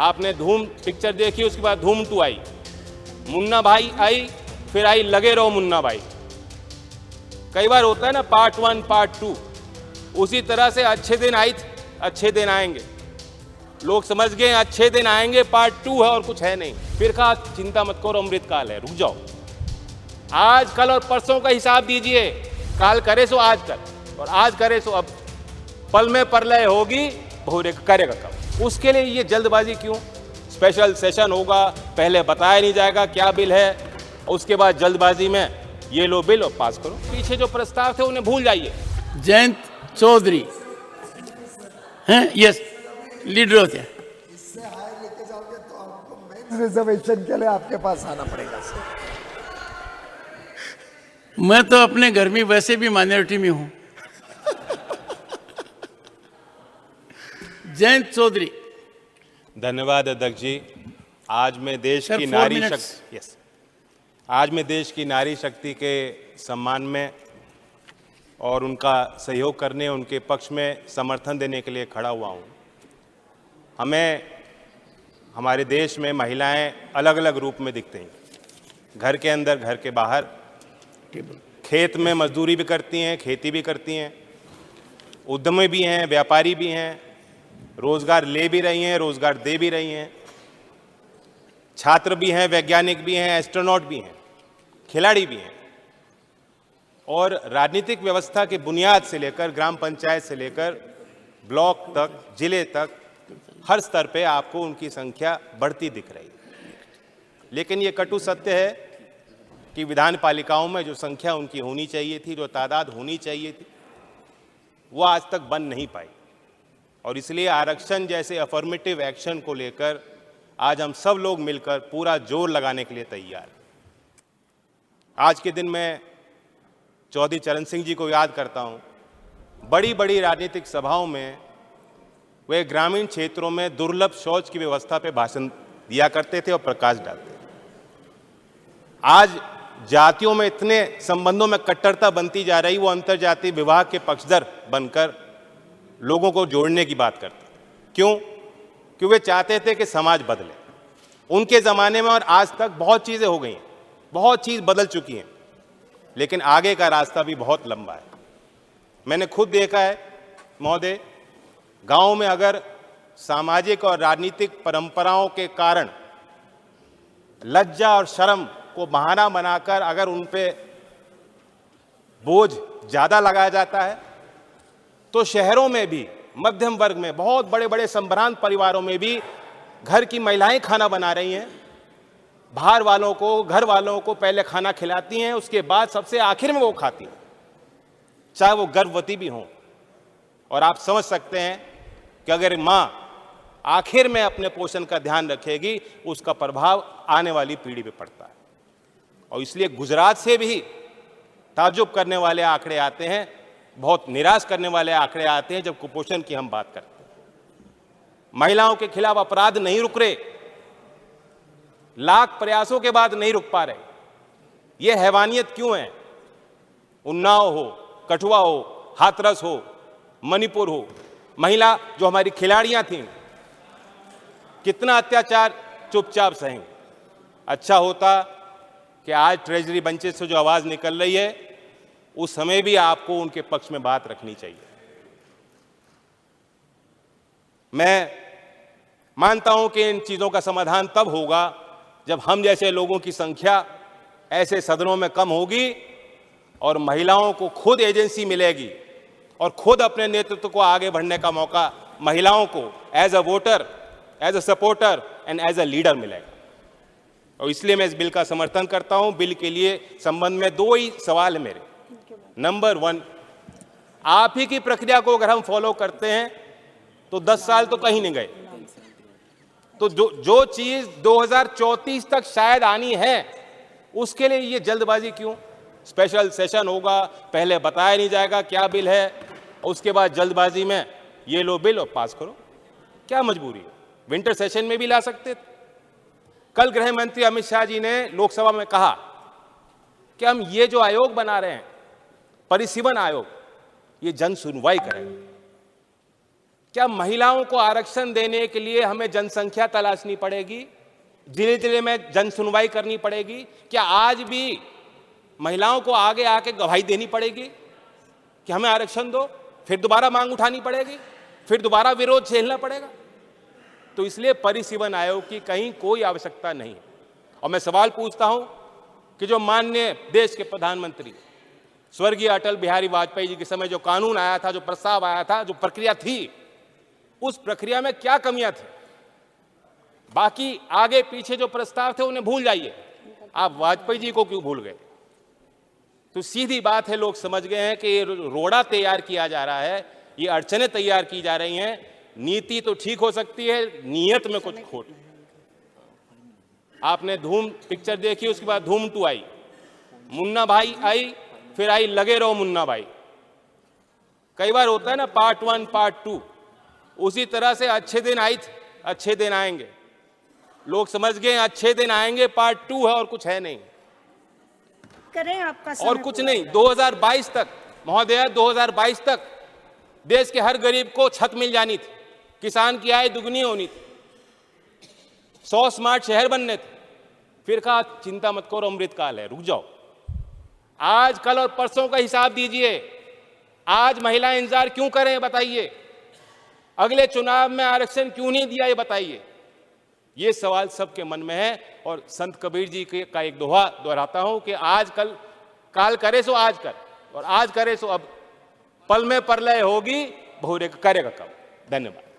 आपने धूम पिक्चर देखी, उसके बाद धूम 2 आई, मुन्ना भाई आई, फिर आई लगे रहो मुन्ना भाई। कई बार होता है ना पार्ट 1 पार्ट 2, उसी तरह से अच्छे दिन आई, अच्छे दिन आएंगे। लोग समझ गए अच्छे दिन आएंगे पार्ट 2 है और कुछ है नहीं। फिर कहा चिंता मत करो अमृतकाल है, रुक जाओ। आज कल और परसों का हिसाब दीजिए, काल करे सो आज कर, और आज करे सो अब। पल में प्रलय होगी, बहुरे करेगा कब। उसके लिए ये जल्दबाजी क्यों? स्पेशल सेशन होगा, पहले बताया नहीं जाएगा क्या बिल है, उसके बाद जल्दबाजी में ये लो बिल और पास करो। पीछे जो प्रस्ताव थे उन्हें भूल जाइए। जयंत चौधरी हैं, यस लीडर होते हैं। इससे हाई लेके जाओगे तो आपको मेन रिजर्वेशन के लिए आपके पास आना पड़ेगा सर। मैं तो अपने घर में वैसे भी माइनॉरिटी में हूं। जयंत चौधरी। धन्यवाद अध्यक्ष जी। आज मैं देश सर, की 4 नारी मिनट्स। शक्ति, यस, आज मैं देश की नारी शक्ति के सम्मान में और उनका सहयोग करने, उनके पक्ष में समर्थन देने के लिए खड़ा हुआ हूं। हमें हमारे देश में महिलाएं अलग अलग रूप में दिखती हैं, घर के अंदर, घर के बाहर। खेत में मजदूरी भी करती हैं, खेती भी करती हैं, उद्यमी भी हैं, व्यापारी भी हैं, रोजगार ले भी रही हैं, रोजगार दे भी रही हैं, छात्र भी हैं, वैज्ञानिक भी हैं, एस्ट्रोनॉट भी हैं, खिलाड़ी भी हैं। और राजनीतिक व्यवस्था की बुनियाद से लेकर ग्राम पंचायत से लेकर ब्लॉक तक, जिले तक, हर स्तर पे आपको उनकी संख्या बढ़ती दिख रही है। लेकिन ये कटु सत्य है कि विधान पालिकाओं में जो संख्या उनकी होनी चाहिए थी, जो तादाद होनी चाहिए थी, वो आज तक बन नहीं पाई। और इसलिए आरक्षण जैसे अफर्मेटिव एक्शन को लेकर आज हम सब लोग मिलकर पूरा जोर लगाने के लिए तैयार हैं। आज के दिन मैं चौधरी चरण सिंह जी को याद करता हूं। बड़ी बड़ी राजनीतिक सभाओं में वे ग्रामीण क्षेत्रों में दुर्लभ शौच की व्यवस्था पे भाषण दिया करते थे और प्रकाश डालते थे। आज जातियों में इतने संबंधों में कट्टरता बनती जा रही, वो अंतर्जातीय विवाह के पक्षधर बनकर लोगों को जोड़ने की बात करते। क्यों? क्योंकि वे चाहते थे कि समाज बदले। उनके ज़माने में और आज तक बहुत चीज़ें हो गई हैं, बहुत चीज़ बदल चुकी हैं, लेकिन आगे का रास्ता भी बहुत लंबा है। मैंने खुद देखा है महोदय, गांव में अगर सामाजिक और राजनीतिक परंपराओं के कारण लज्जा और शर्म को बहाना बनाकर अगर उन पे बोझ ज़्यादा लगाया जाता है, तो शहरों में भी, मध्यम वर्ग में, बहुत बड़े बड़े संभ्रांत परिवारों में भी घर की महिलाएं खाना बना रही हैं। बाहर वालों को, घर वालों को पहले खाना खिलाती हैं, उसके बाद सबसे आखिर में वो खाती हैं, चाहे वो गर्भवती भी हों। और आप समझ सकते हैं कि अगर माँ आखिर में अपने पोषण का ध्यान रखेगी, उसका प्रभाव आने वाली पीढ़ी पे पड़ता है। और इसलिए गुजरात से भी ताज्जुब करने वाले आंकड़े आते हैं, बहुत निराश करने वाले आंकड़े आते हैं जब कुपोषण की हम बात करते हैं। महिलाओं के खिलाफ अपराध नहीं रुक रहे, लाख प्रयासों के बाद नहीं रुक पा रहे। ये हैवानियत क्यों है? उन्नाव हो, कठुआ हो, हाथरस हो, मणिपुर हो, महिला जो हमारी खिलाड़ियां थीं, कितना अत्याचार चुपचाप सहेंगे। अच्छा होता कि आज ट्रेजरी बेंचेस से जो आवाज निकल रही है, उस समय भी आपको उनके पक्ष में बात रखनी चाहिए। मैं मानता हूं कि इन चीजों का समाधान तब होगा जब हम जैसे लोगों की संख्या ऐसे सदनों में कम होगी और महिलाओं को खुद एजेंसी मिलेगी और खुद अपने नेतृत्व को आगे बढ़ने का मौका महिलाओं को as a voter, as a supporter and as a leader मिलेगा। और इसलिए मैं इस बिल का समर्थन करता हूं। बिल के लिए संबंध में 2 ही सवाल है मेरे। नंबर 1, आप ही की प्रक्रिया को अगर हम फॉलो करते हैं तो 10 साल तो कहीं नहीं गए। तो जो चीज 2034 तक शायद आनी है, उसके लिए ये जल्दबाजी क्यों? स्पेशल सेशन होगा, पहले बताया नहीं जाएगा क्या बिल है, उसके बाद जल्दबाजी में ये लो बिल और पास करो। क्या मजबूरी है? विंटर सेशन में भी ला सकते थे। कल गृह मंत्री अमित शाह जी ने लोकसभा में कहा कि हम ये जो आयोग बना रहे हैं, परिसीमन आयोग, ये जन सुनवाई करेगा। क्या महिलाओं को आरक्षण देने के लिए हमें जनसंख्या तलाशनी पड़ेगी, जिले जिले में जन सुनवाई करनी पड़ेगी? क्या आज भी महिलाओं को आगे आके गवाही देनी पड़ेगी कि हमें आरक्षण दो? फिर दोबारा मांग उठानी पड़ेगी, फिर दोबारा विरोध झेलना पड़ेगा? तो इसलिए परिसीमन आयोग की कहीं कोई आवश्यकता नहीं। और मैं सवाल पूछता हूं कि जो माननीय देश के प्रधानमंत्री स्वर्गीय अटल बिहारी वाजपेयी जी के समय जो कानून आया था, जो प्रस्ताव आया था, जो प्रक्रिया थी, उस प्रक्रिया में क्या कमियां थी? बाकी आगे पीछे जो प्रस्ताव थे उन्हें भूल जाइए, आप वाजपेयी जी को क्यों भूल गए? तो सीधी बात है, लोग समझ गए हैं कि ये रोड़ा तैयार किया जा रहा है, ये अड़चनें तैयार की जा रही हैं। नीति तो ठीक हो सकती है, नीयत में कुछ खोट। आपने धूम पिक्चर देखी, उसके बाद धूम 2 आई, मुन्ना भाई आई, फिर आई लगे रहो मुन्ना भाई। कई बार होता है ना पार्ट 1 पार्ट 2, उसी तरह से अच्छे दिन आई थे, अच्छे दिन आएंगे। लोग समझ गए अच्छे दिन आएंगे पार्ट 2 है और कुछ है नहीं, करें आपका और कुछ नहीं। 2022 तक महोदय, 2022 तक देश के हर गरीब को छत मिल जानी थी, किसान की आय दुगनी होनी थी, 100 स्मार्ट शहर बनने थे। फिर कहा चिंता मत करो, अमृतकाल है, रुक जाओ। आज कल और परसों का हिसाब दीजिए, आज महिलाएं इंतजार क्यों करें बताइए? अगले चुनाव में आरक्षण क्यों नहीं दिया ये बताइए? ये सवाल सबके मन में है। और संत कबीर जी का एक दोहा दोहराता हूं कि आज कल काल करे सो आज कर, और आज करे सो अब, पल में प्रलय होगी बहुरे करेगा कब। धन्यवाद।